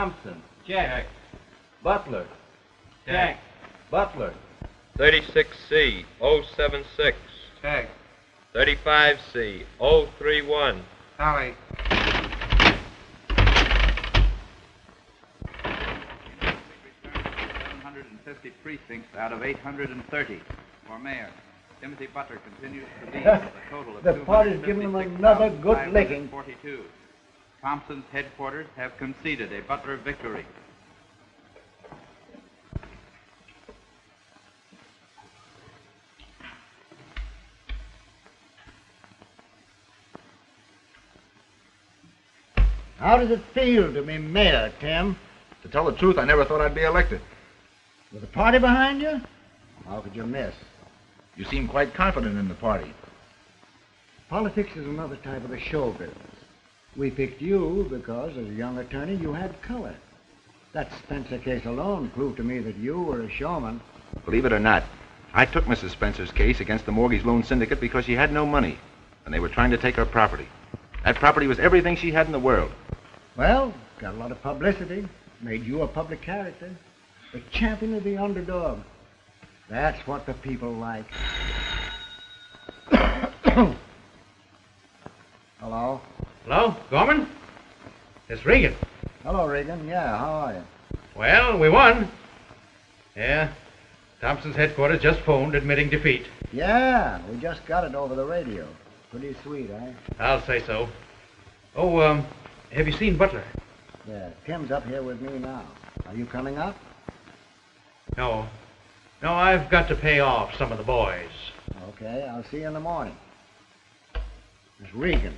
Thompson. Check. Butler. Check. Butler. 36C 076. Check. 35C 031. Tally. 750 precincts out of 830. For mayor, Timothy Butler continues to lead with a total of The party's given him another good licking. 42. Thompson's headquarters have conceded a Butler victory. How does it feel to be mayor, Tim? To tell the truth, I never thought I'd be elected. With the party behind you? How could you miss? You seem quite confident in the party. Politics is another type of the show business. We picked you because, as a young attorney, you had color. That Spencer case alone proved to me that you were a showman. Believe it or not, I took Mrs. Spencer's case against the mortgage loan syndicate because she had no money, and they were trying to take her property. That property was everything she had in the world. Well, got a lot of publicity. Made you a public character. The champion of the underdog. That's what the people like. Hello? Hello, Gorman? It's Regan. Hello, Regan. Yeah, how are you? Well, we won. Yeah. Thompson's headquarters just phoned admitting defeat. Yeah, we just got it over the radio. Pretty sweet, eh? I'll say so. Oh, have you seen Butler? Yeah, Tim's up here with me now. Are you coming up? No. No, I've got to pay off some of the boys. Okay, I'll see you in the morning. Miss Regan,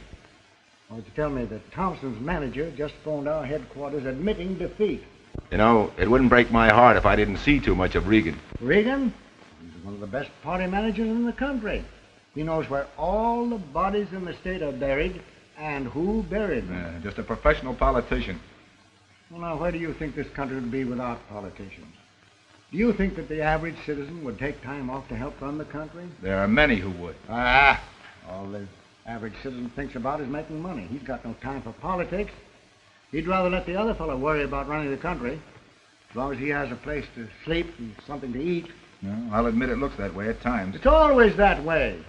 wanted to tell me that Thompson's manager just phoned our headquarters admitting defeat. You know, it wouldn't break my heart if I didn't see too much of Regan. Regan? He's one of the best party managers in the country. He knows where all the bodies in the state are buried and who buried them. Just a professional politician. Well, now, where do you think this country would be without politicians? Do you think that the average citizen would take time off to help run the country? There are many who would. All the average citizen thinks about is making money. He's got no time for politics. He'd rather let the other fellow worry about running the country, as long as he has a place to sleep and something to eat. No, I'll admit it looks that way at times. It's always that way.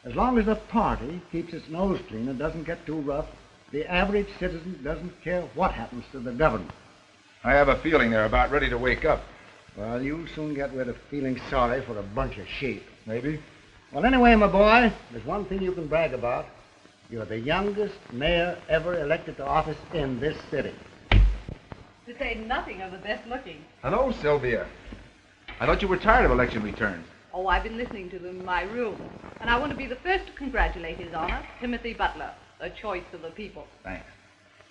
As long as the party keeps its nose clean and doesn't get too rough, the average citizen doesn't care what happens to the government. I have a feeling they're about ready to wake up. Well, you'll soon get rid of feeling sorry for a bunch of sheep. Maybe. Well, anyway, my boy, there's one thing you can brag about. You're the youngest mayor ever elected to office in this city. To say nothing of the best looking. Hello, Sylvia. I thought you were tired of election returns. Oh, I've been listening to them in my room. And I want to be the first to congratulate His Honor, Timothy Butler, the choice of the people. Thanks.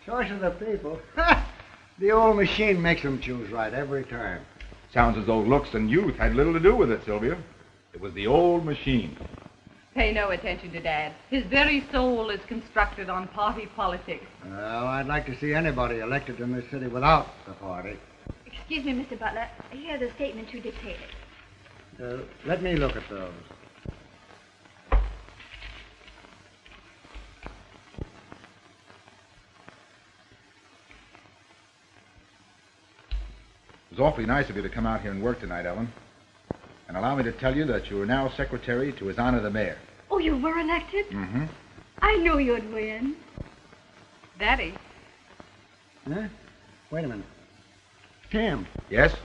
Choice of the people? The old machine makes them choose right every time. Sounds as though looks and youth had little to do with it, Sylvia. It was the old machine. Pay no attention to Dad. His very soul is constructed on party politics. Well, I'd like to see anybody elected in this city without the party. Excuse me, Mr. Butler. Here are the statements you dictated. Let me look at those. It was awfully nice of you to come out here and work tonight, Ellen. And allow me to tell you that you are now secretary to His Honor the Mayor. Oh, you were elected? Mm-hmm. I knew you'd win. Daddy. Huh? Wait a minute. Tim. Yes?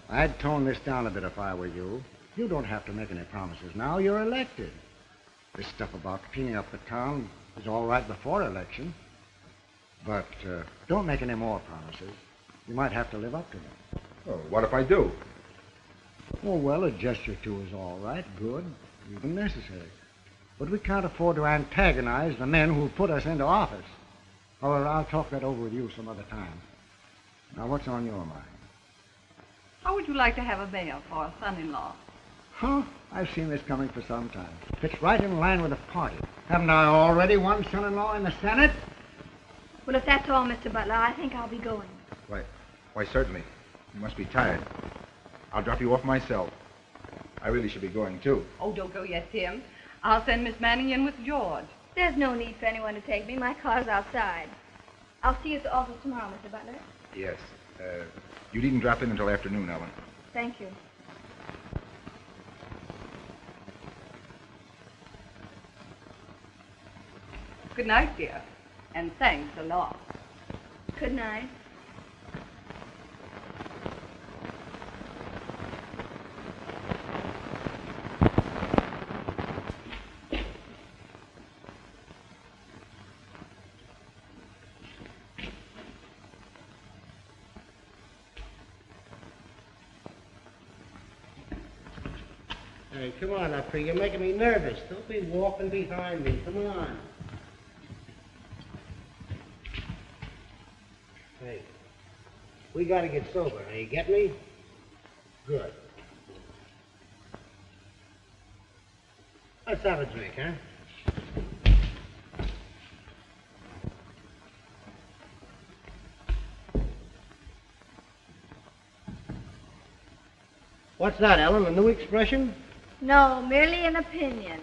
I'd tone this down a bit if I were you. You don't have to make any promises now. You're elected. This stuff about cleaning up the town is all right before election. But don't make any more promises. You might have to live up to them. Oh, what if I do? Oh, well, a gesture or two is all right, good, even necessary. But we can't afford to antagonize the men who put us into office. However, I'll talk that over with you some other time. Now, what's on your mind? How would you like to have a mayor for a son-in-law? Huh? I've seen this coming for some time. Fits right in line with the party. Haven't I already one son-in-law in the Senate? Well, if that's all, Mr. Butler, I think I'll be going. Why, certainly. You must be tired. I'll drop you off myself. I really should be going, too. Oh, don't go yet, Tim. I'll send Miss Manning in with George. There's no need for anyone to take me. My car's outside. I'll see you at the office tomorrow, Mr. Butler. Yes. You needn't drop in until afternoon, Ellen. Thank you. Good night, dear. And thanks a lot. Good night. Hey, come on up here. You're making me nervous. Don't be walking behind me. Come on. Hey, we gotta get sober. Now, you get me? Good. Let's have a drink, huh? What's that, Ellen? A new expression? No, merely an opinion.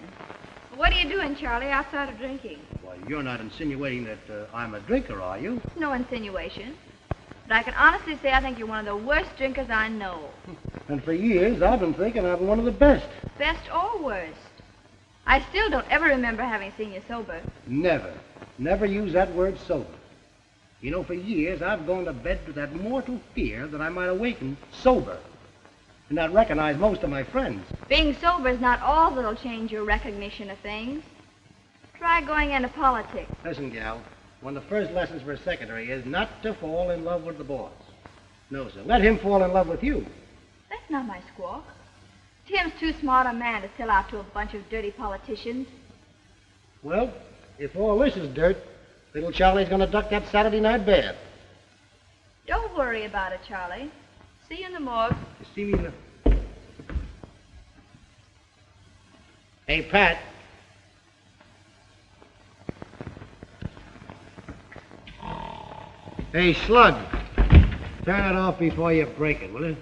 What are you doing, Charlie, outside of drinking? Why, you're not insinuating that I'm a drinker, are you? No insinuation. But I can honestly say I think you're one of the worst drinkers I know. And for years, I've been thinking I'm one of the best. Best or worst. I still don't ever remember having seen you sober. Never. Never use that word sober. You know, for years, I've gone to bed with that mortal fear that I might awaken sober and not recognize most of my friends. Being sober is not all that'll change your recognition of things. Try going into politics. Listen, gal, one of the first lessons for a secretary is not to fall in love with the boss. No, sir. Let him fall in love with you. That's not my squawk. Tim's too smart a man to sell out to a bunch of dirty politicians. Well, if all this is dirt, little Charlie's going to duck that Saturday night bath. Don't worry about it, Charlie. See you in the morgue. You see me in the... Hey, Pat. Hey, Slug. Turn it off before you break it, will you?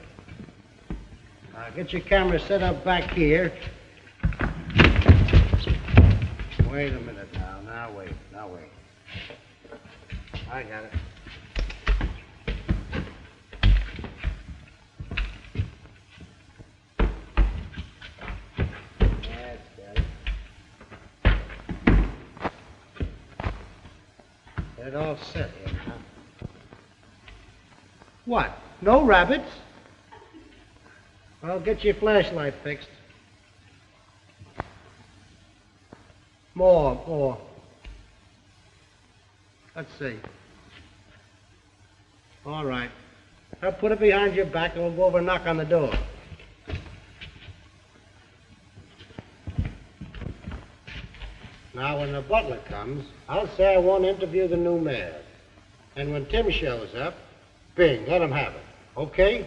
Now, get your camera set up back here. Wait a minute now. Now, wait. I got it. It all set here, huh? What? No rabbits? Well, get your flashlight fixed. More. Let's see. All right. I'll put it behind your back and we'll go over and knock on the door. Now, when the butler comes, I'll say I want to interview the new mayor. And when Tim shows up, bing, let him have it. Okay?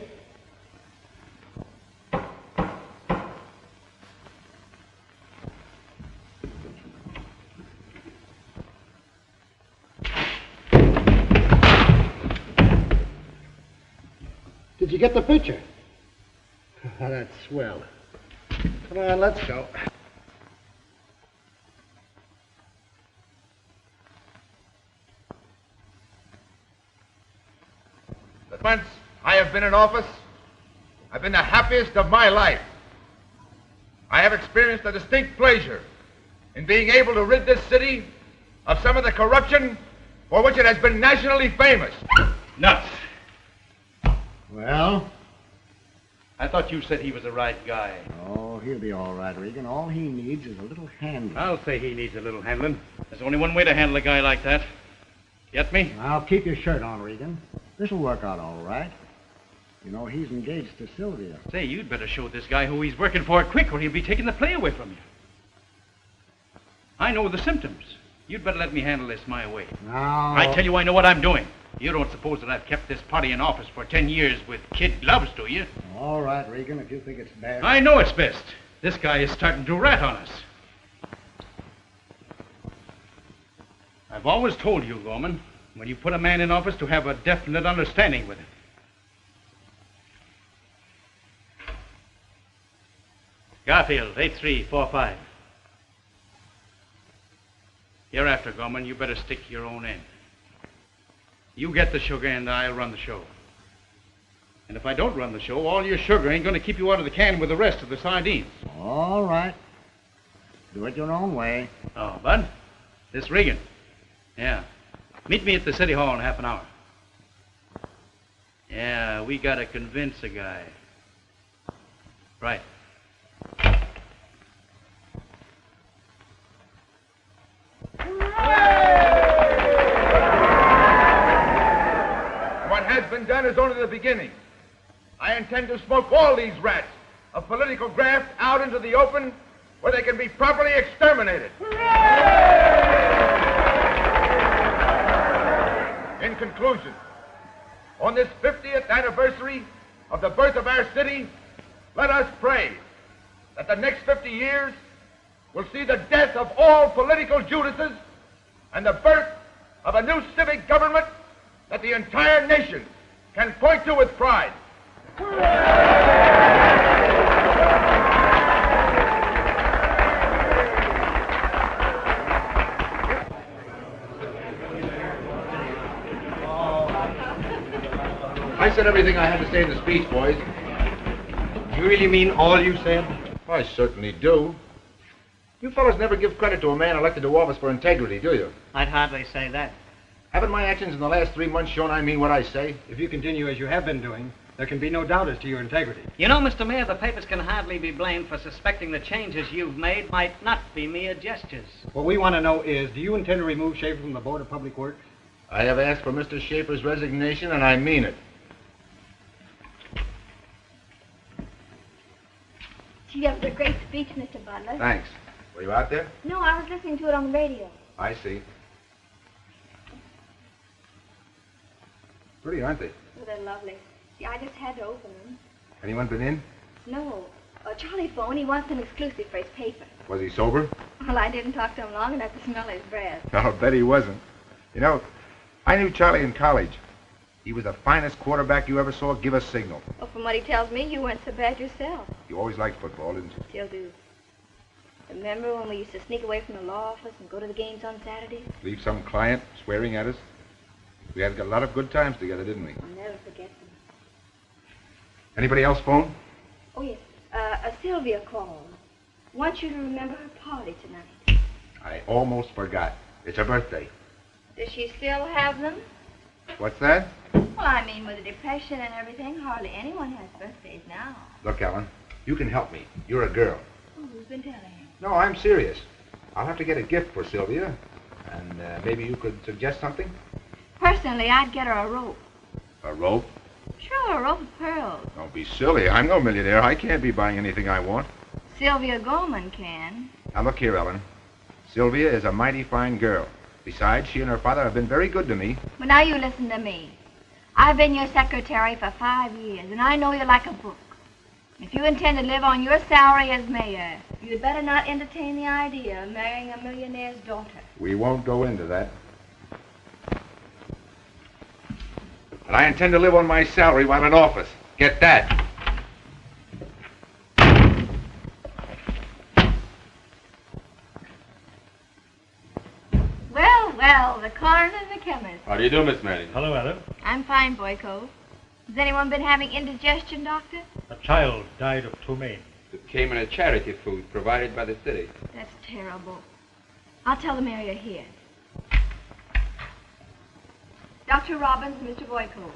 Did you get the picture? That's swell. Come on, let's go. Once I have been in office, I've been the happiest of my life. I have experienced a distinct pleasure in being able to rid this city of some of the corruption for which it has been nationally famous. Nuts. Well? I thought you said he was the right guy. Oh, he'll be all right, Regan. All he needs is a little handling. I'll say he needs a little handling. There's only one way to handle a guy like that. Get me? Now, keep your shirt on, Regan. This'll work out all right. You know, he's engaged to Sylvia. Say, you'd better show this guy who he's working for quick or he'll be taking the play away from you. I know the symptoms. You'd better let me handle this my way. Now... I tell you, I know what I'm doing. You don't suppose that I've kept this party in office for 10 years with kid gloves, do you? All right, Regan, if you think it's bad... I know it's best. This guy is starting to rat on us. I've always told you, Gorman, when you put a man in office to have a definite understanding with him. Garfield, 8345. Hereafter, Gorman, you better stick to your own end. You get the sugar and I'll run the show. And if I don't run the show, all your sugar ain't going to keep you out of the can with the rest of the sardines. All right. Do it your own way. Oh, Bud, this Regan. Yeah. Meet me at the City Hall in half an hour. Yeah, we got to convince a guy. Right. What has been done is only the beginning. I intend to smoke all these rats of political graft out into the open where they can be properly exterminated. In conclusion, on this 50th anniversary of the birth of our city, let us pray that the next 50 years will see the death of all political Judases and the birth of a new civic government that the entire nation can point to with pride. I said everything I had to say in the speech, boys. You really mean all you said? I certainly do. You fellas never give credit to a man elected to office for integrity, do you? I'd hardly say that. Haven't my actions in the last 3 months shown I mean what I say? If you continue as you have been doing, there can be no doubt as to your integrity. You know, Mr. Mayor, the papers can hardly be blamed for suspecting the changes you've made might not be mere gestures. What we want to know is, do you intend to remove Schaefer from the Board of Public Works? I have asked for Mr. Schaefer's resignation, and I mean it. Gee, that was a great speech, Mr. Butler. Thanks. Were you out there? No, I was listening to it on the radio. I see. Pretty, aren't they? Oh, they're lovely. See, I just had to open them. Anyone been in? No. Charlie phoned. He wants them exclusive for his paper. Was he sober? Well, I didn't talk to him long enough to smell his breath. I'll bet he wasn't. You know, I knew Charlie in college. He was the finest quarterback you ever saw give a signal. Well, from what he tells me, you weren't so bad yourself. You always liked football, didn't you? Still do. Remember when we used to sneak away from the law office and go to the games on Saturdays? Leave some client swearing at us. We had a lot of good times together, didn't we? I'll never forget them. Anybody else phone? Oh, yes. Sylvia called. Wants you to remember her party tonight. I almost forgot. It's her birthday. Does she still have them? What's that? Well, I mean, with the depression and everything, hardly anyone has birthdays now. Look, Ellen, you can help me. You're a girl. Oh, who's been telling you? No, I'm serious. I'll have to get a gift for Sylvia. And maybe you could suggest something? Personally, I'd get her a rope. A rope? Sure, a rope of pearls. Don't be silly. I'm no millionaire. I can't be buying anything I want. Sylvia Gorman can. Now, look here, Ellen. Sylvia is a mighty fine girl. Besides, she and her father have been very good to me. But now you listen to me. I've been your secretary for 5 years, and I know you like a book. If you intend to live on your salary as mayor, you'd better not entertain the idea of marrying a millionaire's daughter. We won't go into that. But I intend to live on my salary while in office. Get that. Well, the coroner and the chemist. How do you do, Miss Manning? Hello, Ellen. I'm fine, Boyko. Has anyone been having indigestion, Doctor? A child died of ptomaine. It came in a charity food provided by the city. That's terrible. I'll tell the mayor you're here. Dr. Robbins, Mr. Boyko.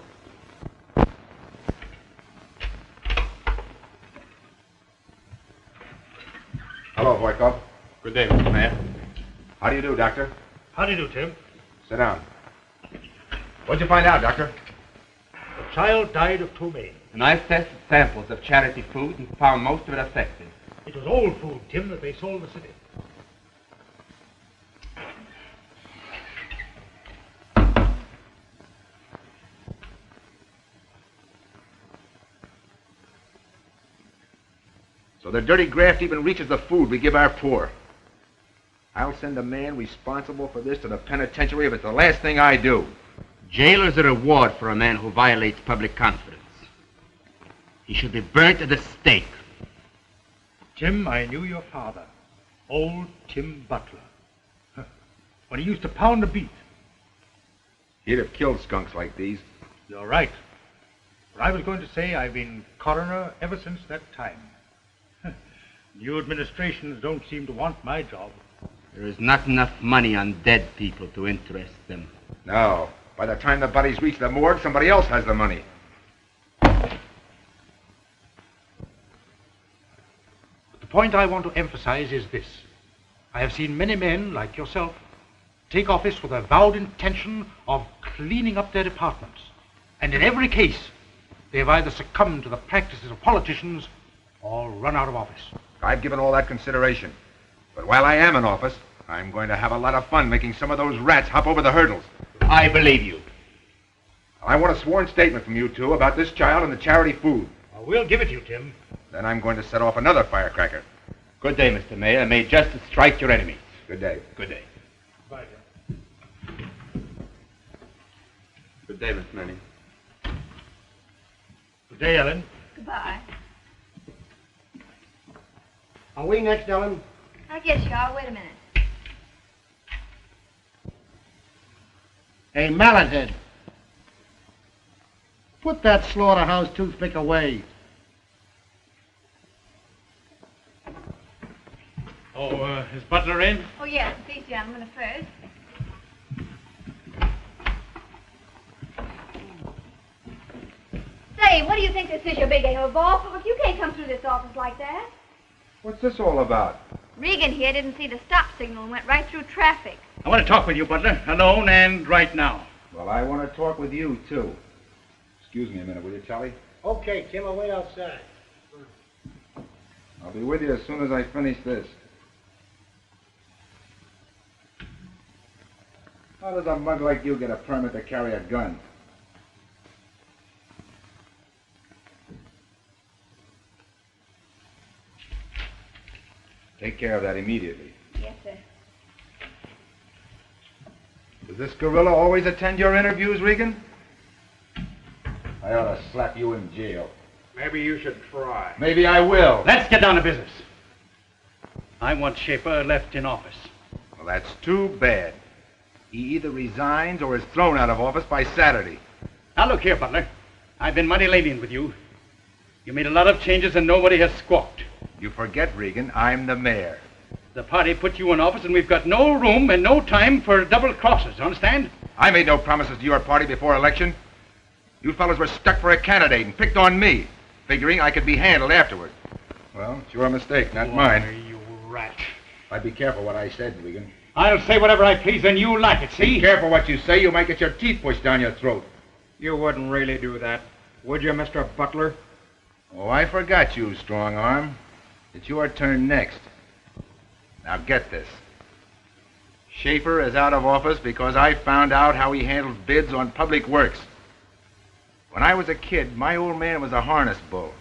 Hello, Boyko. Good day, Mr. Mayor. How do you do, Doctor? How do you do, Tim? Sit down. What'd you find out, Doctor? The child died of ptomaine. And I've tested samples of charity food and found most of it affected. It was old food, Tim, that they sold the city. So the dirty graft even reaches the food we give our poor. I'll send the man responsible for this to the penitentiary if it's the last thing I do. Jailer's a reward for a man who violates public confidence. He should be burnt at the stake. Tim, I knew your father, old Tim Butler, when he used to pound a beat. He'd have killed skunks like these. You're right. But I was going to say I've been coroner ever since that time. New administrations don't seem to want my job. There is not enough money on dead people to interest them. No. By the time the bodies reach the morgue, somebody else has the money. But the point I want to emphasize is this. I have seen many men, like yourself, take office with a vowed intention of cleaning up their departments. And in every case, they have either succumbed to the practices of politicians or run out of office. I've given all that consideration. But while I am in office, I'm going to have a lot of fun making some of those rats hop over the hurdles. I believe you. I want a sworn statement from you two about this child and the charity food. We'll give it to you, Tim. Then I'm going to set off another firecracker. Good day, Mr. Mayor. May justice strike your enemies. Good day. Good day. Bye, Tim. Good day, Miss Manning. Good day, Ellen. Goodbye. Are we next, Ellen? I guess you are. Wait a minute. Hey, Mallethead. Put that slaughterhouse toothpick away. Oh, is Butler in? Oh, yes. These gentlemen first. Say, what do you think this is, your big game of ball? You can't come through this office like that. What's this all about? Regan here didn't see the stop signal and went right through traffic. I want to talk with you, Butler, alone and right now. Well, I want to talk with you, too. Excuse me a minute, will you, Charlie? Okay, Tim, I'll wait outside. I'll be with you as soon as I finish this. How does a mug like you get a permit to carry a gun? Take care of that immediately. Yes, sir. Does this gorilla always attend your interviews, Regan? I ought to slap you in jail. Maybe you should try. Maybe I will. Let's get down to business. I want Schaefer left in office. Well, that's too bad. He either resigns or is thrown out of office by Saturday. Now, look here, Butler. I've been mighty lenient with you. You made a lot of changes and nobody has squawked. You forget, Regan, I'm the mayor. The party put you in office and we've got no room and no time for double crosses, understand? I made no promises to your party before election. You fellas were stuck for a candidate and picked on me, figuring I could be handled afterward. Well, it's your mistake, not mine. You rat. I'd be careful what I said, Regan. I'll say whatever I please and you like it, see? Be careful what you say. You might get your teeth pushed down your throat. You wouldn't really do that, would you, Mr. Butler? Oh, I forgot you, Strong Arm. It's your turn next. Now get this. Schaefer is out of office because I found out how he handles bids on public works. When I was a kid, my old man was a harness bull.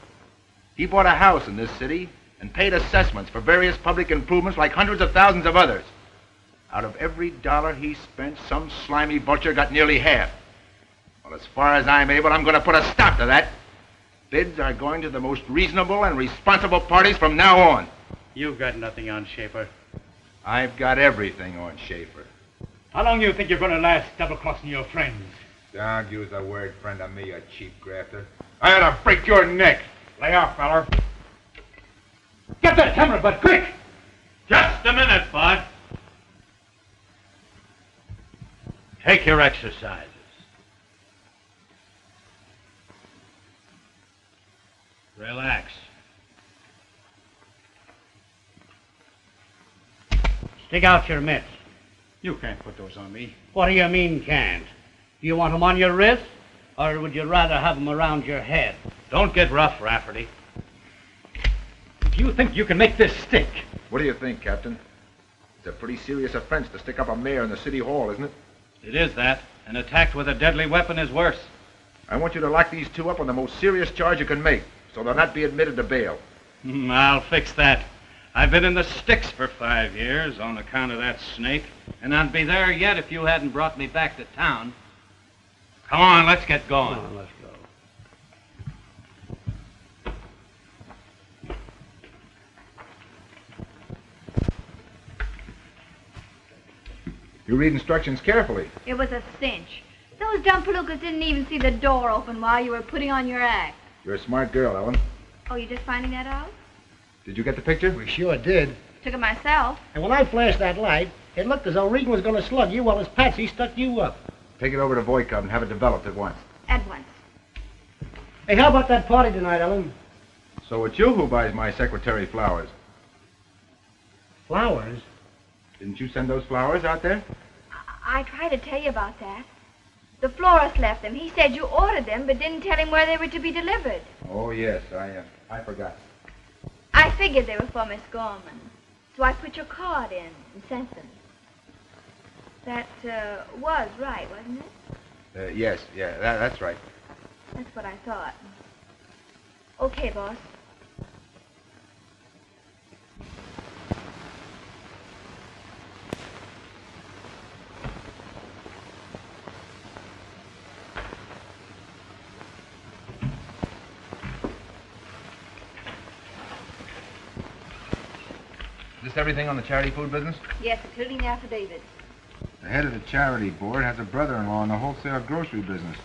He bought a house in this city and paid assessments for various public improvements like hundreds of thousands of others. Out of every dollar he spent, some slimy vulture got nearly half. Well, as far as I'm able, I'm going to put a stop to that. Bids are going to the most reasonable and responsible parties from now on. You've got nothing on Schaefer. I've got everything on Schaefer. How long do you think you're going to last double-crossing your friends? Don't use the word friend on me, you cheap grafter. I ought to break your neck. Lay off, feller. Get that camera, Bud, quick! Just a minute, Bud. Take your exercises. Relax. Stick out your mitts. You can't put those on me. What do you mean, can't? Do you want them on your wrist, or would you rather have them around your head? Don't get rough, Rafferty. If you think you can make this stick... What do you think, Captain? It's a pretty serious offense to stick up a mayor in the city hall, isn't it? It is that. An attack with a deadly weapon is worse. I want you to lock these two up on the most serious charge you can make, so they'll not be admitted to bail. I'll fix that. I've been in the sticks for 5 years on account of that snake, and I'd be there yet if you hadn't brought me back to town. Come on, let's get going. Come on, let's go. You read instructions carefully. It was a cinch. Those dumb palookas didn't even see the door open while you were putting on your act. You're a smart girl, Ellen. Oh, you just finding that out? Did you get the picture? We sure did. Took it myself. And when I flashed that light, it looked as though Regan was going to slug you while his Patsy stuck you up. Take it over to Void Club and have it developed at once. At once. Hey, how about that party tonight, Ellen? So it's you who buys my secretary flowers. Flowers? Didn't you send those flowers out there? I tried to tell you about that. The florist left them. He said you ordered them, but didn't tell him where they were to be delivered. Oh, yes, I forgot. I figured they were for Miss Gorman. So I put your card in and sent them. That was right, wasn't it? Yes, yeah, that's right. That's what I thought. Okay, boss. Is this everything on the charity food business? Yes, including the affidavit. The head of the charity board has a brother-in-law in the wholesale grocery business.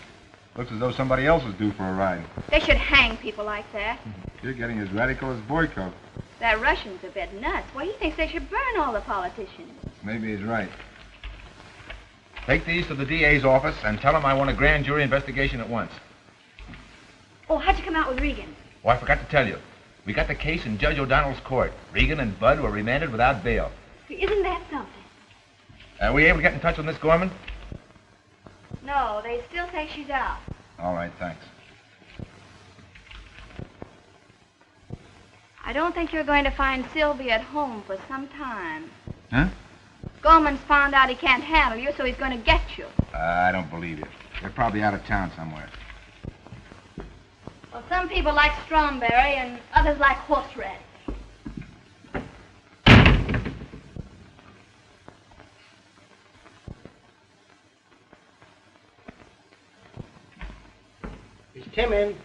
Looks as though somebody else was due for a ride. They should hang people like that. You're getting as radical as Boyko. That Russian's a bit nuts. Why, he thinks they should burn all the politicians. Maybe he's right. Take these to the DA's office and tell him I want a grand jury investigation at once. Oh, how'd you come out with Regan? Oh, I forgot to tell you. We got the case in Judge O'Donnell's court. Regan and Bud were remanded without bail. Isn't that something? Are we able to get in touch with Miss Gorman? No, they still say she's out. All right, thanks. I don't think you're going to find Sylvia at home for some time. Huh? Gorman's found out he can't handle you, so he's going to get you. I don't believe you. They're probably out of town somewhere. Well, some people like Stromberry and others like horseradish. Is Tim in?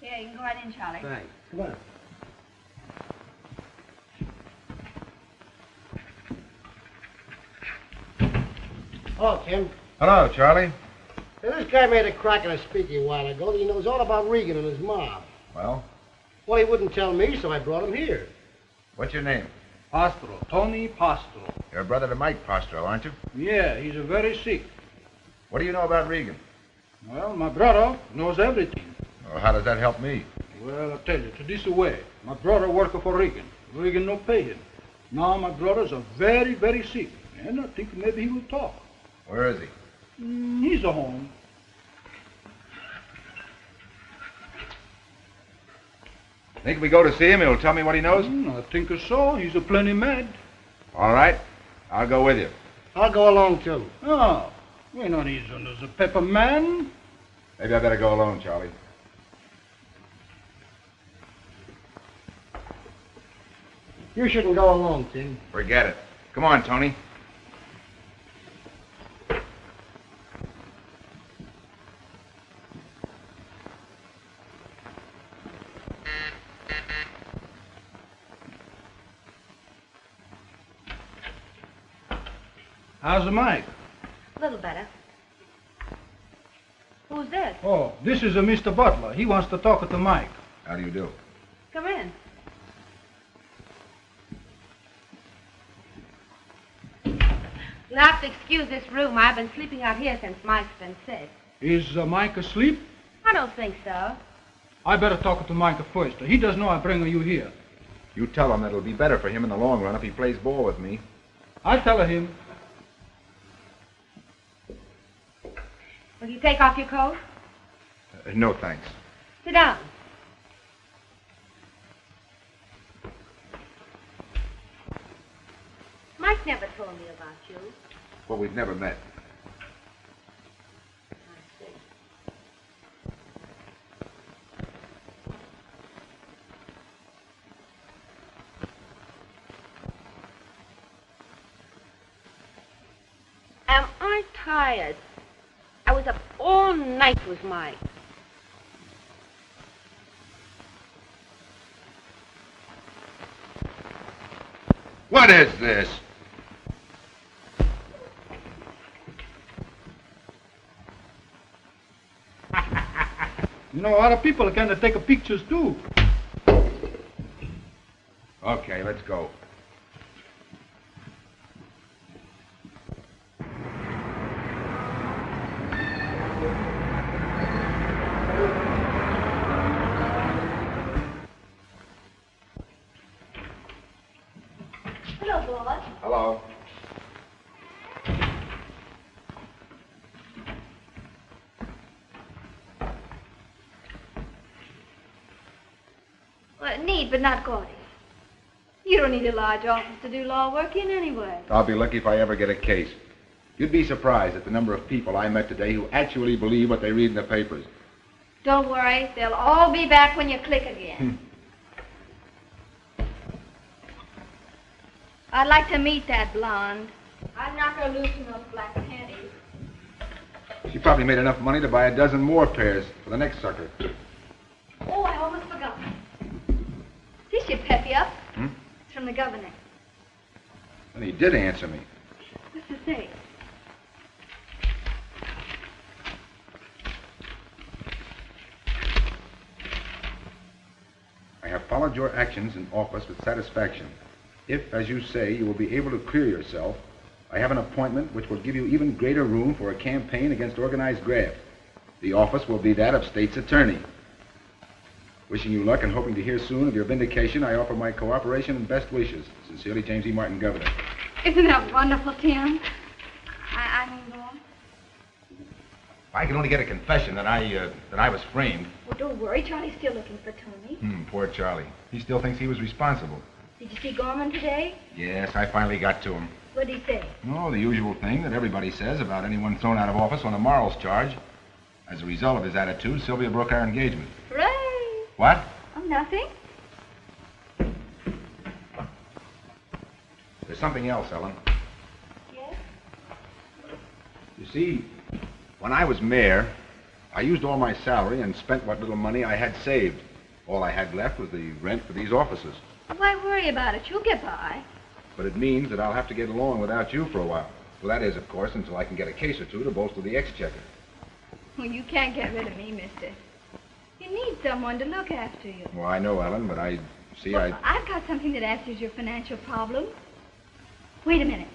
Yeah, you can go right in, Charlie. Thanks. Come on. Hello, Tim. Hello, Charlie. Hey, this guy made a crack in a speaking a while ago that he knows all about Regan and his mob. Well? Well, he wouldn't tell me, so I brought him here. What's your name? Pastro, Tony Pastro. You're a brother to Mike Pastro, aren't you? Yeah, he's very sick. What do you know about Regan? Well, my brother knows everything. Well, how does that help me? Well, I tell you, to this way. My brother work for Regan. Regan no pay him. Now my brothers are very, very sick. And I think maybe he will talk. Where is he? He's at home. Think if we go to see him, he'll tell me what he knows? I think so. He's a plenty mad. All right. I'll go with you. I'll go along, too. Oh, we're not easy as a pepper man. Maybe I better go alone, Charlie. You shouldn't go alone, Tim. Forget it. Come on, Tony. How's the mic? A little better. Who's this? Oh, this is a Mr. Butler. He wants to talk to Mike. How do you do? Come in. You'll have to excuse this room. I've been sleeping out here since Mike's been sick. Is Mike asleep? I don't think so. I better talk to Mike first. He does know I bring you here. You tell him that it'll be better for him in the long run if he plays ball with me. I tell him. Will you take off your coat? No, thanks. Sit down. Mike never told me about you. Well, we've never met. Am I tired? I was up all night with Mike. What is this? know, other people can take pictures too. Okay, let's go. Hello, boss. Hello. Well, neat, but not gaudy. You don't need a large office to do law work in anyway. I'll be lucky if I ever get a case. You'd be surprised at the number of people I met today who actually believe what they read in the papers. Don't worry, they'll all be back when you click again. I'd like to meet that blonde. I'd knock her loose from those black panties. She probably made enough money to buy a dozen more pairs for the next sucker. Oh, I almost forgot. This should pep you up. Hmm? It's from the governor. And he did answer me. What's to say? I have followed your actions in office with satisfaction. If, as you say, you will be able to clear yourself, I have an appointment which will give you even greater room for a campaign against organized graft. The office will be that of state's attorney. Wishing you luck and hoping to hear soon of your vindication, I offer my cooperation and best wishes. Sincerely, James E. Martin, Governor. Isn't that wonderful, Tim? I mean, boss. I can only get a confession that I was framed. Well, don't worry. Charlie's still looking for Tony. Poor Charlie. He still thinks he was responsible. Did you see Gorman today? Yes, I finally got to him. What did he say? Oh, the usual thing that everybody says about anyone thrown out of office on a morals charge. As a result of his attitude, Sylvia broke our engagement. Hooray! What? Oh, nothing. There's something else, Ellen. Yes? You see, when I was mayor, I used all my salary and spent what little money I had saved. All I had left was the rent for these offices. Why worry about it? You'll get by. But it means that I'll have to get along without you for a while. Well, that is, of course, until I can get a case or two to bolster the exchequer. Well, you can't get rid of me, mister. You need someone to look after you. Well, I know, Ellen, but I've got something that answers your financial problems. Wait a minute.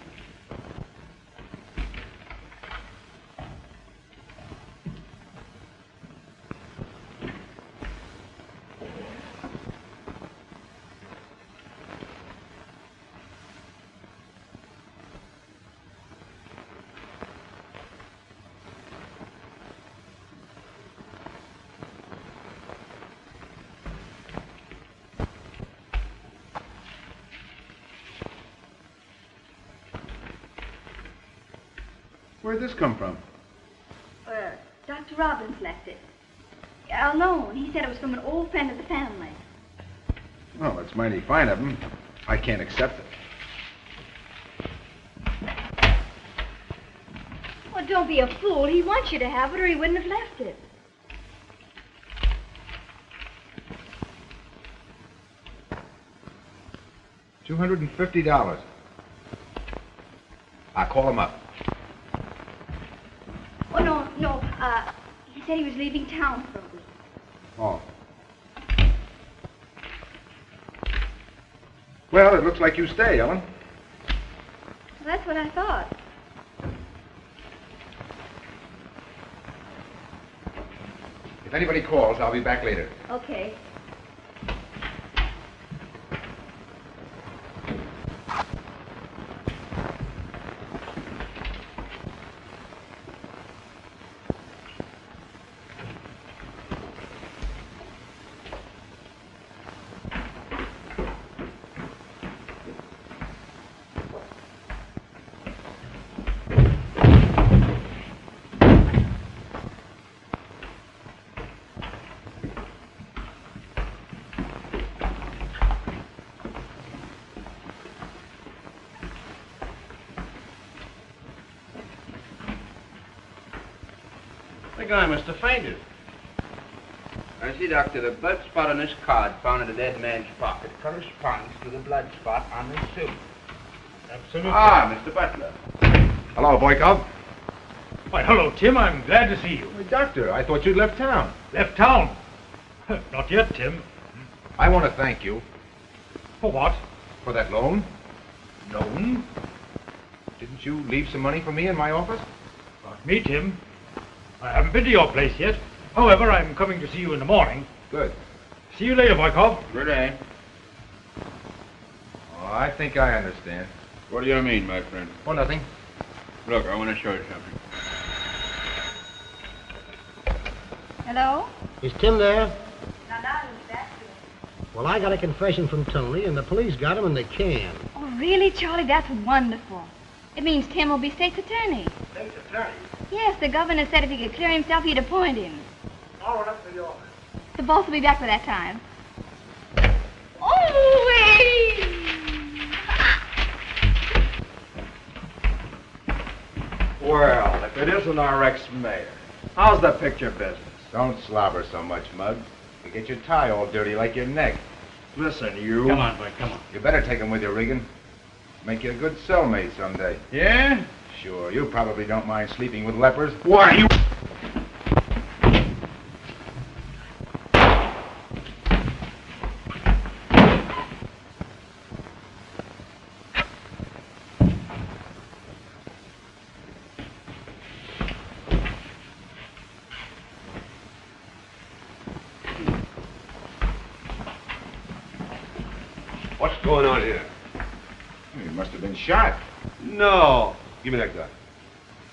Where'd this come from? Dr. Robbins left it. Alone. He said it was from an old friend of the family. Well, that's mighty fine of him. I can't accept it. Well, don't be a fool. He wants you to have it or he wouldn't have left it. $250. I'll call him up. Oh, no. He said he was leaving town for a week. Oh. Well, it looks like you stay, Ellen. Well, that's what I thought. If anybody calls, I'll be back later. Okay. The guy must have fainted. I see, Doctor, the blood spot on this card found in the dead man's pocket corresponds to the blood spot on his suit. Absolutely. Ah, Mr. Butler. Hello, Boykov. Why, hello, Tim. I'm glad to see you. Doctor, I thought you'd left town. Left town? Not yet, Tim. I want to thank you. For what? For that loan. Loan? Didn't you leave some money for me in my office? Not me, Tim. I haven't been to your place yet. However, I'm coming to see you in the morning. Good. See you later, Boykov. Good day. Oh, I think I understand. What do you mean, my friend? Oh, nothing. Look, I want to show you something. Hello? Is Tim there? No, that's good. Well, I got a confession from Tony, and the police got him, and they can. Oh, really, Charlie? That's wonderful. It means Tim will be state's attorney. State's attorney? Yes, the governor said if he could clear himself, he'd appoint him. I'll run up to the office. The boss will be back by that time. Oh, wait! Well, if it isn't our ex-mayor. How's the picture business? Don't slobber so much, Mug. You get your tie all dirty like your neck. Listen, you... Come on, boy, come on. You better take him with you, Regan. Make you a good cellmate someday. Yeah? Sure, you probably don't mind sleeping with lepers. Why, you... What's going on here? He must have been shot. No. Give me that gun.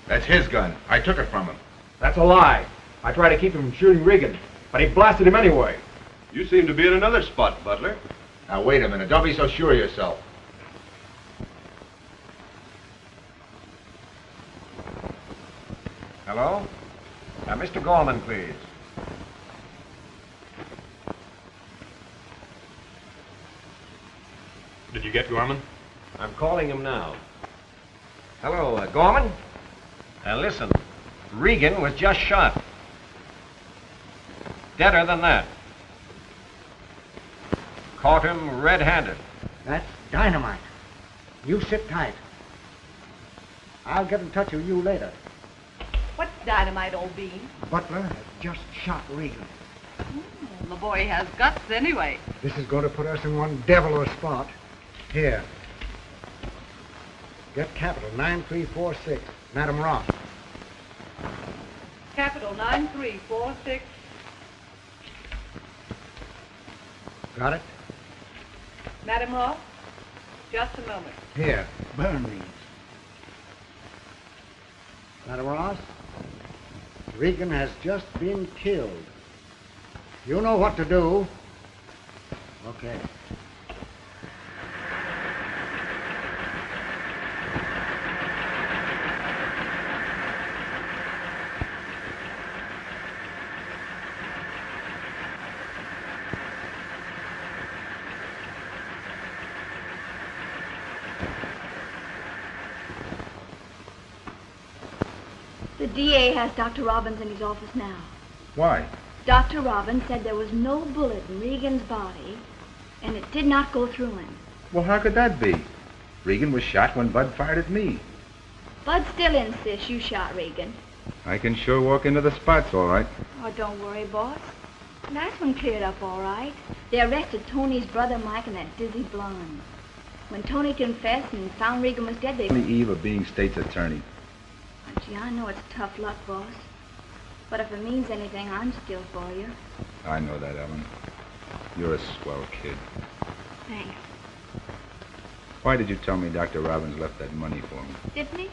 That's his gun. I took it from him. That's a lie. I tried to keep him from shooting Regan, but he blasted him anyway. You seem to be in another spot, Butler. Now, wait a minute. Don't be so sure of yourself. Hello? Mr. Gorman, please. Did you get Gorman? I'm calling him now. Hello, Gorman? Listen, Regan was just shot. Deader than that. Caught him red-handed. That's dynamite. You sit tight. I'll get in touch with you later. What's dynamite, old bean? Butler has just shot Regan. The boy has guts anyway. This is going to put us in one devil of a spot. Here. Get capital 9346. Madam Ross. Capital 9346. Got it? Madam Ross, just a moment. Here. Burn these. Madam Ross, Regan has just been killed. You know what to do. Okay. The DA has Dr. Robbins in his office now. Why? Dr. Robbins said there was no bullet in Regan's body, and it did not go through him. Well, how could that be? Regan was shot when Bud fired at me. Bud still insists you shot Regan. I can sure walk into the spots, all right. Oh, don't worry, boss. Last one cleared up all right. They arrested Tony's brother Mike and that dizzy blonde. When Tony confessed and found Regan was dead, they... On the eve of being state's attorney. Gee, I know it's tough luck, boss. But if it means anything, I'm still for you. I know that, Ellen. You're a swell kid. Thanks. Why did you tell me Dr. Robbins left that money for me? Didn't he?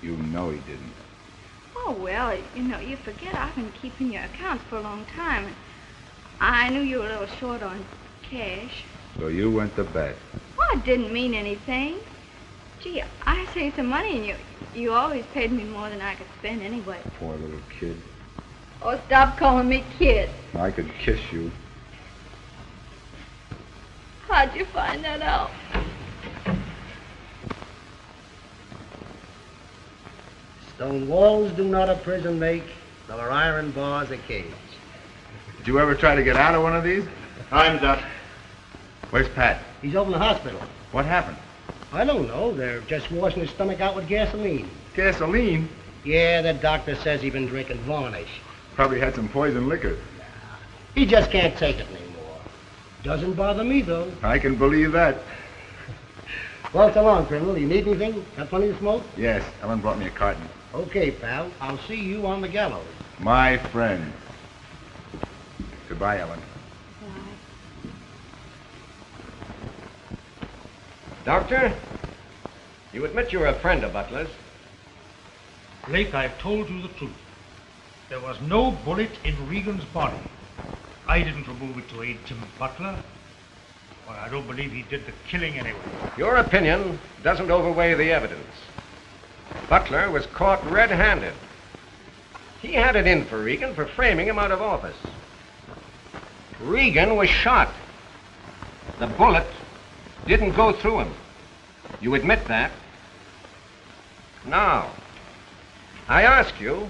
You know he didn't. Oh, well, you know, you forget I've been keeping your accounts for a long time. And I knew you were a little short on cash. So you went to bed. Well, it didn't mean anything. Gee, I saved some money, and you always paid me more than I could spend anyway. Poor little kid. Oh, stop calling me kid. I could kiss you. How'd you find that out? Stone walls do not a prison make, nor iron bars a cage. Did you ever try to get out of one of these? Time's up. Where's Pat? He's over in the hospital. What happened? I don't know. They're just washing his stomach out with gasoline. He just can't take it anymore. Doesn't bother me, though. I can believe that. Well, so long, criminal. You need anything? Got plenty of smoke? Yes, Ellen brought me a carton. Okay, pal. I'll see you on the gallows. My friend. Goodbye, Ellen. Doctor, you admit you're a friend of Butler's. Blake, I've told you the truth. There was no bullet in Regan's body. I didn't remove it to aid Tim Butler. Well, I don't believe he did the killing anyway. Your opinion doesn't overweigh the evidence. Butler was caught red-handed. He had it in for Regan for framing him out of office. Regan was shot. The bullet didn't go through him. You admit that? Now, I ask you,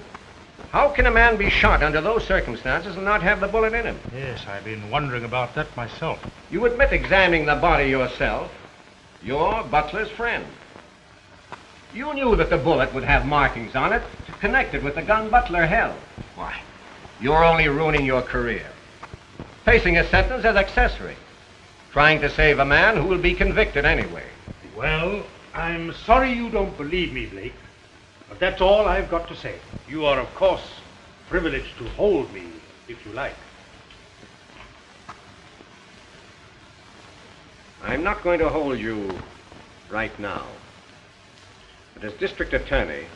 how can a man be shot under those circumstances and not have the bullet in him? Yes, I've been wondering about that myself. You admit examining the body yourself. You're Butler's friend. You knew that the bullet would have markings on it to connect it with the gun Butler held. Why, you're only ruining your career. Facing a sentence as accessory. Trying to save a man who will be convicted anyway. Well, I'm sorry you don't believe me, Blake. But that's all I've got to say. You are, of course, privileged to hold me, if you like. I'm not going to hold you right now. But as district attorney,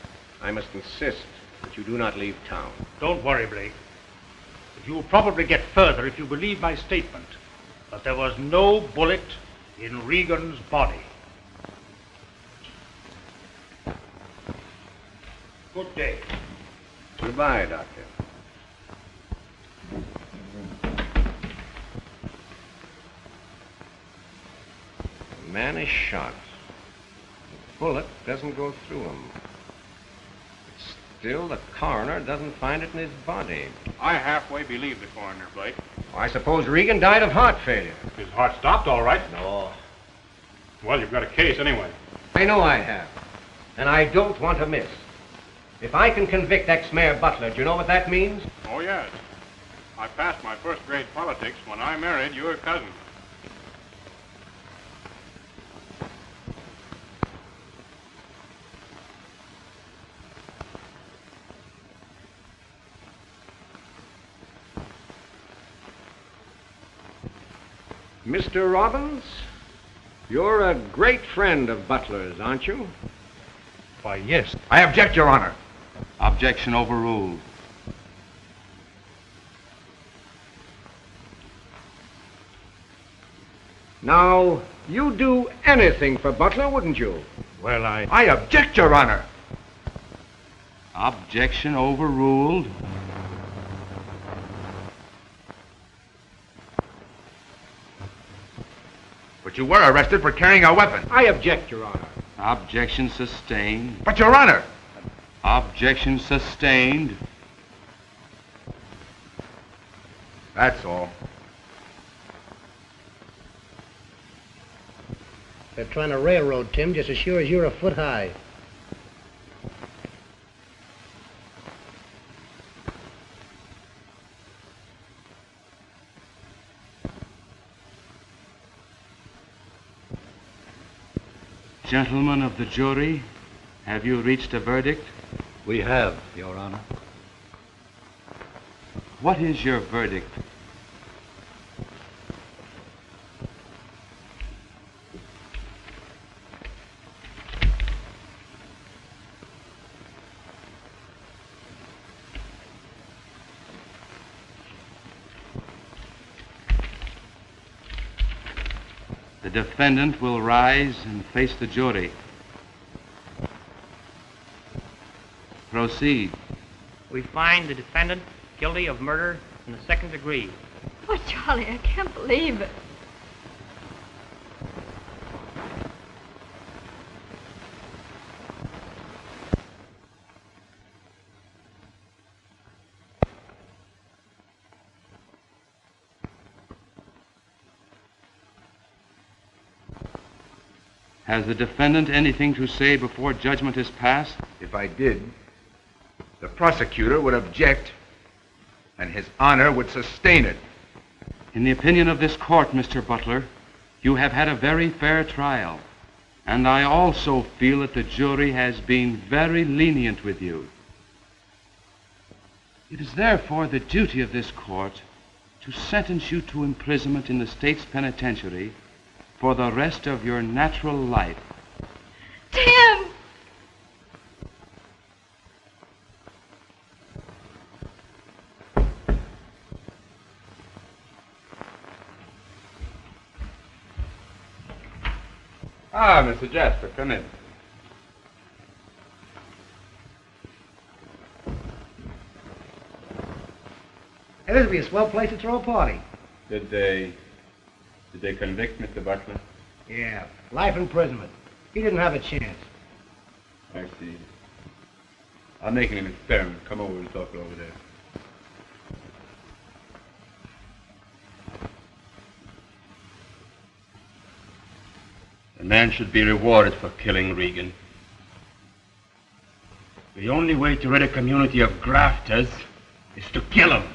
I must insist that you do not leave town. Don't worry, Blake. But you'll probably get further if you believe my statement that there was no bullet in Regan's body. Good day. Goodbye, Doctor. The man is shot. The bullet doesn't go through him. Still, the coroner doesn't find it in his body. I halfway believe the coroner, Blake. I suppose Regan died of heart failure. His heart stopped, all right. No. Well, you've got a case anyway. I know I have. And I don't want to miss. If I can convict ex-mayor Butler, do you know what that means? Oh, yes. I passed my first grade politics when I married your cousin. Mr. Robbins, you're a great friend of Butler's, aren't you? Why, yes. I object, Your Honor. Objection overruled. Now, you'd do anything for Butler, wouldn't you? Well, I object, Your Honor. Objection overruled. But you were arrested for carrying a weapon. I object, Your Honor. Objection sustained. But, Your Honor! Objection sustained. That's all. They're trying to railroad Tim just as sure as you're a foot high. Gentlemen of the jury, have you reached a verdict? We have, Your Honor. What is your verdict? The defendant will rise and face the jury. Proceed. We find the defendant guilty of murder in the second degree. Oh, Charlie, I can't believe it. Has the defendant anything to say before judgment is passed? If I did, the prosecutor would object, and his honor would sustain it. In the opinion of this court, Mr. Butler, you have had a very fair trial, and I also feel that the jury has been very lenient with you. It is therefore the duty of this court to sentence you to imprisonment in the state's penitentiary for the rest of your natural life. Tim! Ah, Mr. Jasper, come in. Hey, this would be a swell place to throw a party. Did they convict Mr. Butler? Yeah, life imprisonment. He didn't have a chance. I see. I'm making an experiment. Come over and talk over there. A man should be rewarded for killing Regan. The only way to rid a community of grafters is to kill them.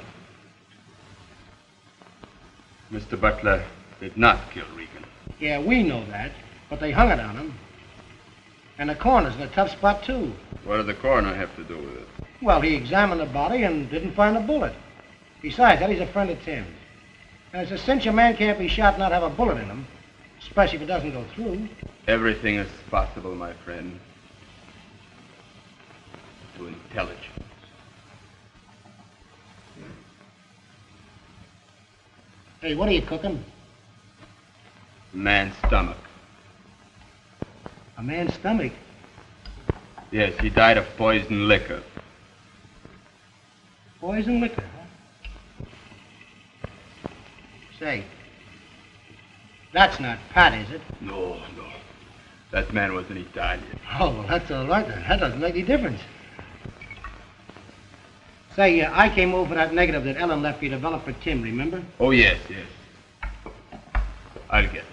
Mr. Butler did not kill Regan. Yeah, we know that, but they hung it on him. And the coroner's in a tough spot, too. What did the coroner have to do with it? Well, he examined the body and didn't find a bullet. Besides that, he's a friend of Tim's. And it's a cinch a man can't be shot and not have a bullet in him, especially if it doesn't go through. Everything is possible, my friend, to intelligence. Hey, what are you cooking? Man's stomach. A man's stomach? Yes, he died of poisoned liquor. Poison liquor, huh? Say, that's not Pat, is it? No. That man was an Italian. Oh, well, that's all right then. That doesn't make any difference. Say, I came over that negative that Ellen left you developed for Tim, remember? Oh, yes. I'll get it.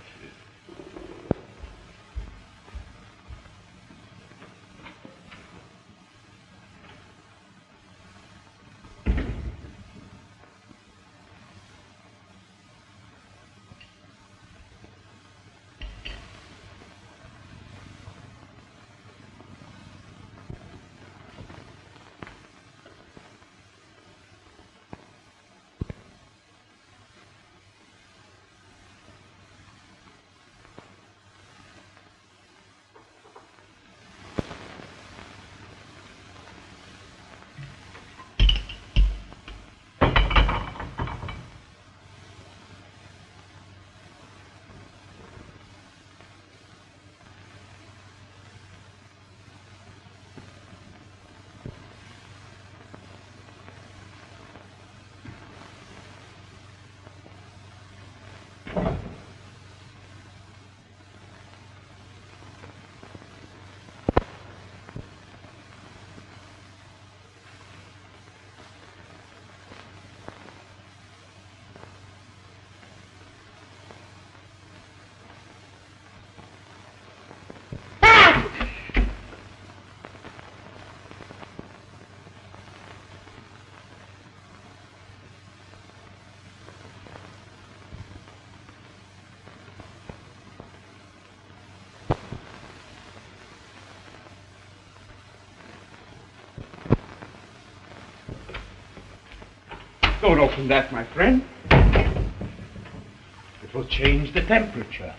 Don't open that, my friend. It will change the temperature.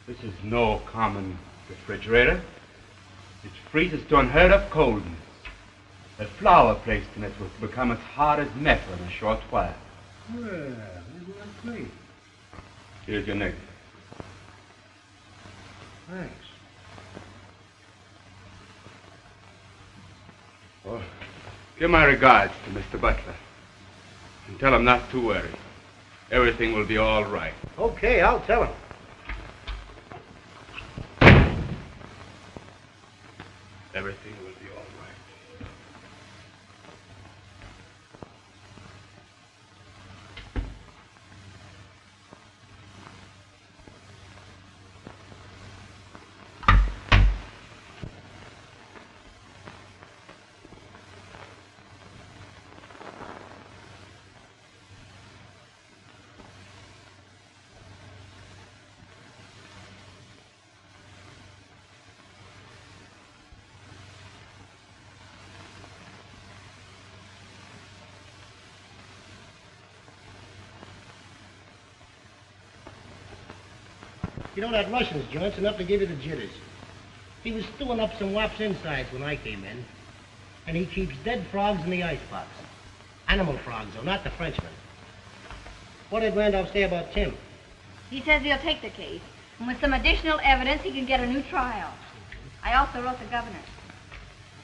This is no common refrigerator. It freezes to unheard of coldness. A flower placed in it will become as hard as metal in a short while. Well, isn't that great? Here's your negative. Thanks. Oh, give my regards to Mr. Butler. And tell him not to worry. Everything will be all right. Okay, I'll tell him. Everything will be all right. You know, that Russian's joint's enough to give you the jitters. He was stewing up some wop's insides when I came in. And he keeps dead frogs in the icebox. Animal frogs, though, not the Frenchman. What did Randolph say about Tim? He says he'll take the case. And with some additional evidence, he can get a new trial. I also wrote the governor.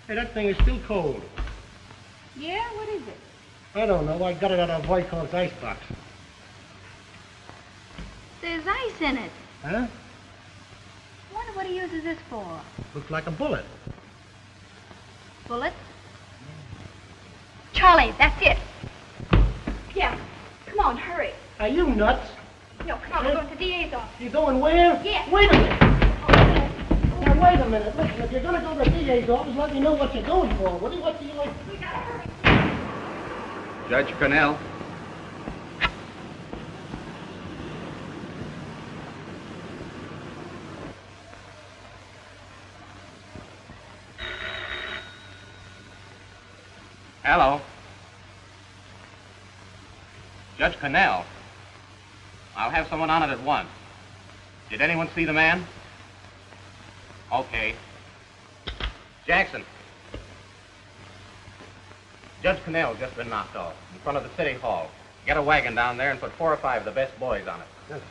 Hey, that thing is still cold. Yeah? What is it? I don't know. I got it out of Voikov's icebox. There's ice in it. Huh? I wonder what he uses this for. Looks like a bullet. Bullet? Charlie, that's it. Yeah. Come on, hurry. Are you nuts? No, come on, we're going to the DA's office. You going where? Yes. Wait a minute. Now, wait a minute. Listen, if you're going to go to the DA's office, let me know what you're going for, will you? What do you like? We gotta hurry. Judge Cornell. Hello. Judge Cornell. I'll have someone on it at once. Did anyone see the man? Okay. Jackson. Judge Cornell just been knocked off in front of the city hall. Get a wagon down there and put 4 or 5 of the best boys on it. Yes.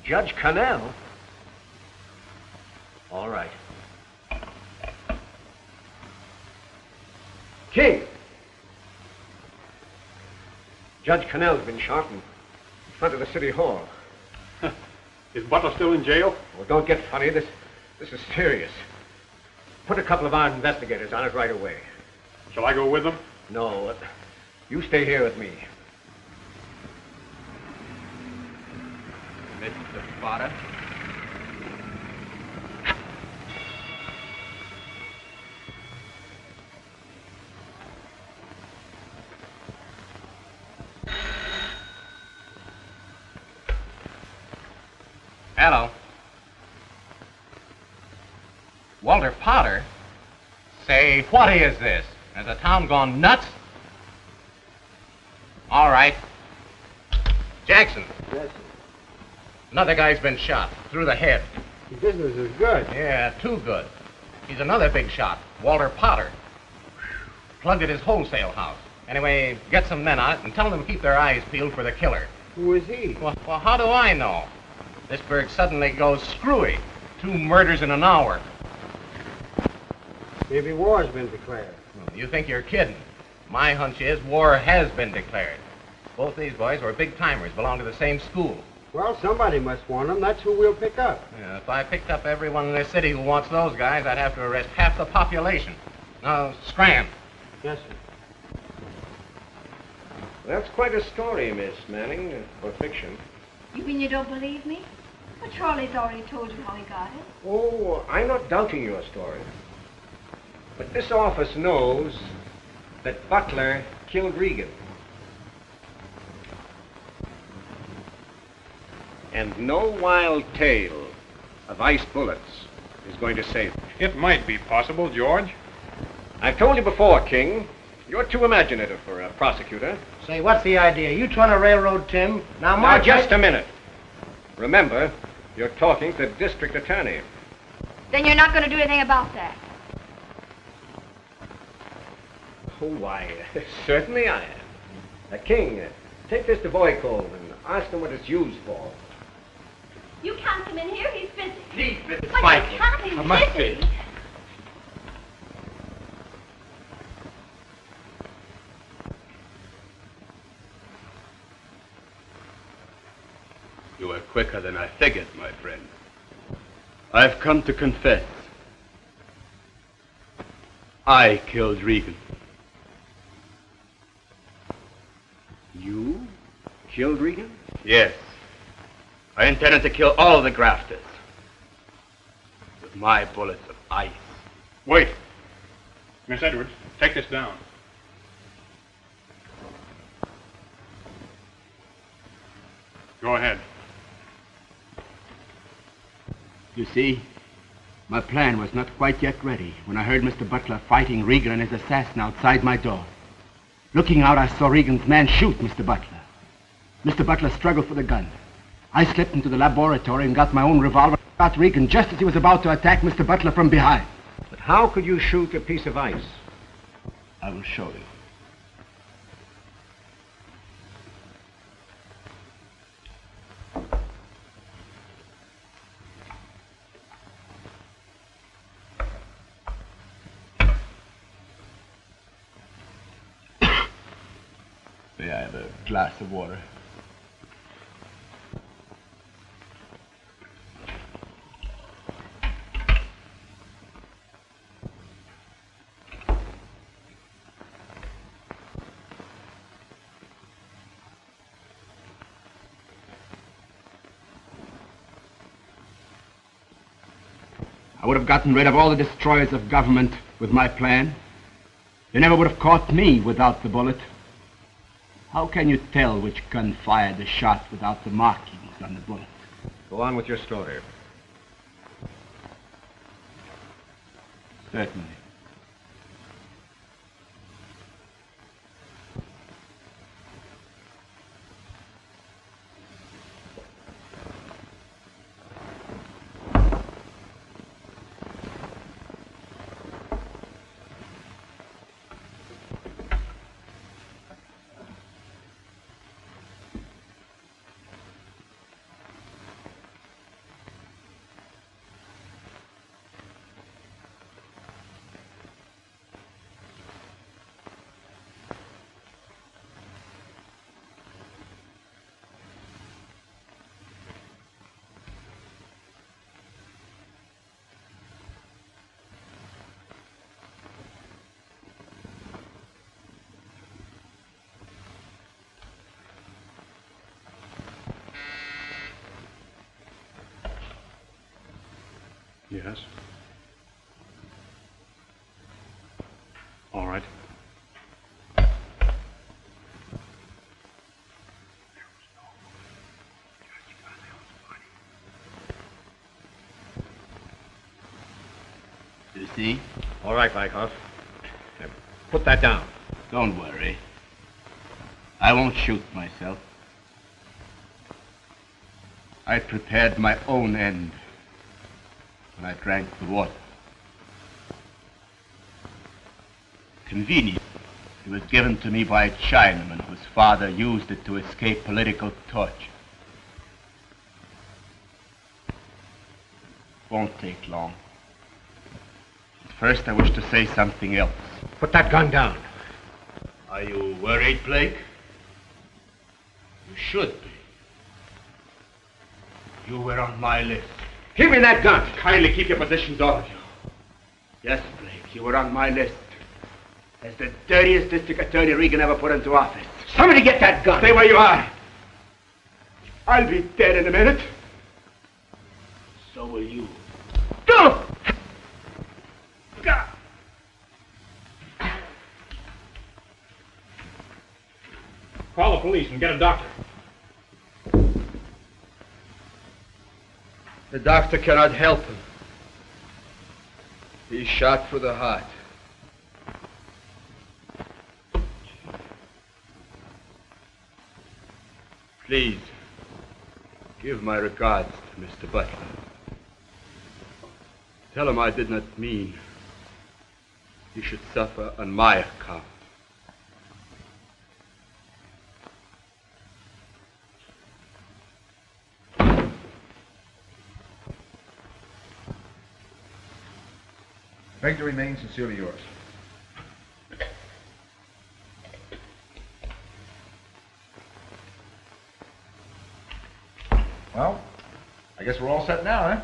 Judge Cornell? All right. King! Judge Cornell's been shot in front of the city hall. Is Butler still in jail? Well, don't get funny. This is serious. Put a couple of our investigators on it right away. Shall I go with them? No. You stay here with me. Mr. Potter. Hello. Walter Potter? Say, what is this? Has the town gone nuts? All right. Jackson. Yes, sir. Another guy's been shot through the head. The business is good. Yeah, too good. He's another big shot, Walter Potter. Plugged at his wholesale house. Anyway, get some men on it and tell them to keep their eyes peeled for the killer. Who is he? Well, how do I know? This bird suddenly goes screwy. 2 murders in an hour. Maybe war's been declared. You think you're kidding. My hunch is war has been declared. Both these boys were big timers, belong to the same school. Well, somebody must want them. That's who we'll pick up. Yeah, if I picked up everyone in this city who wants those guys, I'd have to arrest half the population. Now, scram. Yes, sir. That's quite a story, Miss Manning, for fiction. You mean you don't believe me? But Charlie's already told you how he got it. Oh, I'm not doubting your story. But this office knows that Butler killed Regan. And no wild tale of ice bullets is going to save him. It might be possible, George. I've told you before, King. You're too imaginative for a prosecutor. Say, what's the idea? You trying to railroad Tim? Now, Just a minute. Remember, you're talking to the district attorney. Then you're not going to do anything about that. Oh, why, certainly I am. King, take this to Voikov and ask him what it's used for. You can't come in here. He's busy. He's busy. But you can't. He's I must busy. be. You were quicker than I figured, my friend. I've come to confess. I killed Regan. You killed Regan? Yes. I intended to kill all the grafters. With my bullets of ice. Wait. Miss Edwards, take this down. Go ahead. You see, my plan was not quite yet ready when I heard Mr. Butler fighting Regan and his assassin outside my door. Looking out, I saw Regan's man shoot Mr. Butler. Mr. Butler struggled for the gun. I slipped into the laboratory and got my own revolver and shot Regan just as he was about to attack Mr. Butler from behind. But how could you shoot a piece of ice? I will show you. May I have a glass of water? I would have gotten rid of all the destroyers of government with my plan. They never would have caught me without the bullet. How can you tell which gun fired the shot without the markings on the bullet? Go on with your story. Certainly. Yes. All right. You see? All right, Wyckoff. Now, put that down. Don't worry. I won't shoot myself. I prepared my own end when I drank the water. Convenient. It was given to me by a Chinaman whose father used it to escape political torture. Won't take long. But first, I wish to say something else. Put that gun down. Are you worried, Blake? You should be. You were on my list. Give me that gun. Kindly keep your positions, all of you. Yes, Blake, you were on my list. As the dirtiest district attorney Regan ever put into office. Somebody get that gun. Stay where you are. I'll be dead in a minute. So will you. Go! Call the police and get a doctor. The doctor cannot help him. He's shot through the heart. Please, give my regards to Mr. Butler. Tell him I did not mean he should suffer on my account. Beg to remain sincerely yours. Well, I guess we're all set now, eh?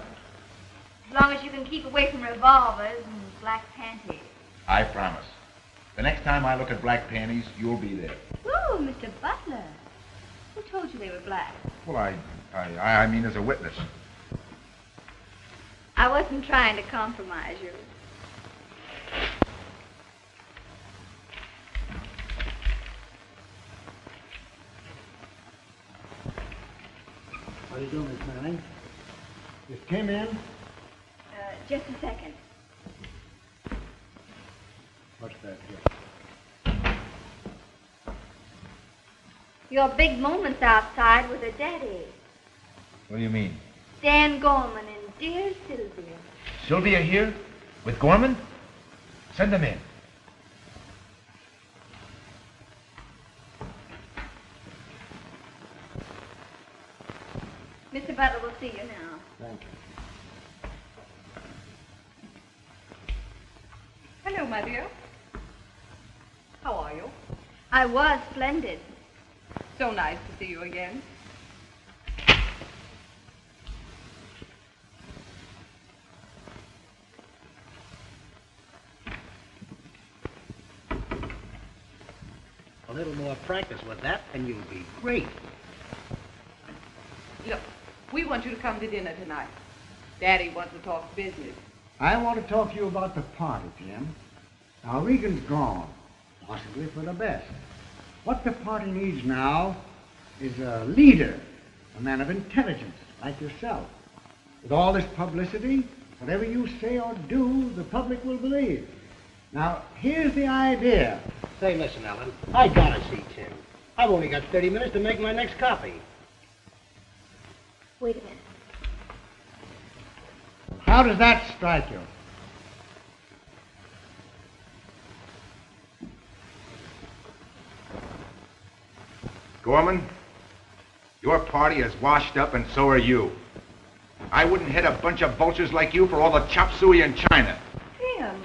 As long as you can keep away from revolvers and black panties. I promise. The next time I look at black panties, you'll be there. Ooh, Mr. Butler. Who told you they were black? Well, I mean as a witness. I wasn't trying to compromise you. How do you do, Miss Manning? Just came in. Just a second. What's that here? Your big moments outside with a daddy. What do you mean? Dan Gorman and dear Sylvia. Sylvia here? With Gorman? Send them in. Mr. Butler will see you now. Thank you. Hello, my dear. How are you? I was splendid. So nice to see you again. A little more practice with that, and you'll be great. Look, we want you to come to dinner tonight. Daddy wants to talk business. I want to talk to you about the party, Jim. Now, Regan's gone, possibly for the best. What the party needs now is a leader, a man of intelligence, like yourself. With all this publicity, whatever you say or do, the public will believe. Now, here's the idea. Say, listen, Ellen, I gotta see Tim. I've only got 30 minutes to make my next copy. Wait a minute. How does that strike you? Gorman, your party is washed up and so are you. I wouldn't head a bunch of vultures like you for all the chop suey in China. Tim.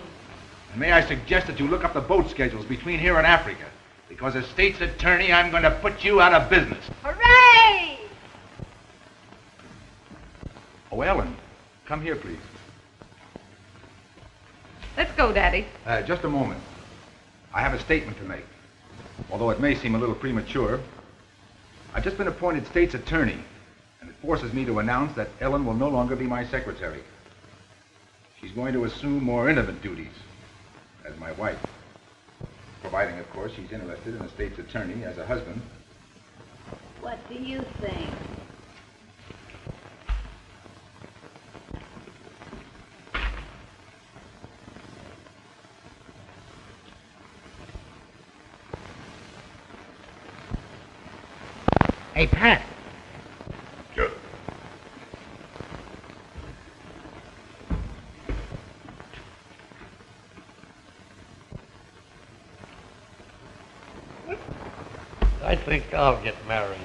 And may I suggest that you look up the boat schedules between here and Africa, because as state's attorney, I'm going to put you out of business. Hooray! Oh, Ellen, come here, please. Let's go, Daddy. Just a moment. I have a statement to make. Although it may seem a little premature, I've just been appointed state's attorney, and it forces me to announce that Ellen will no longer be my secretary. She's going to assume more intimate duties as my wife, providing, of course, she's interested in a state's attorney as a husband. What do you think? Hey, Pat. Sure. I think I'll get married.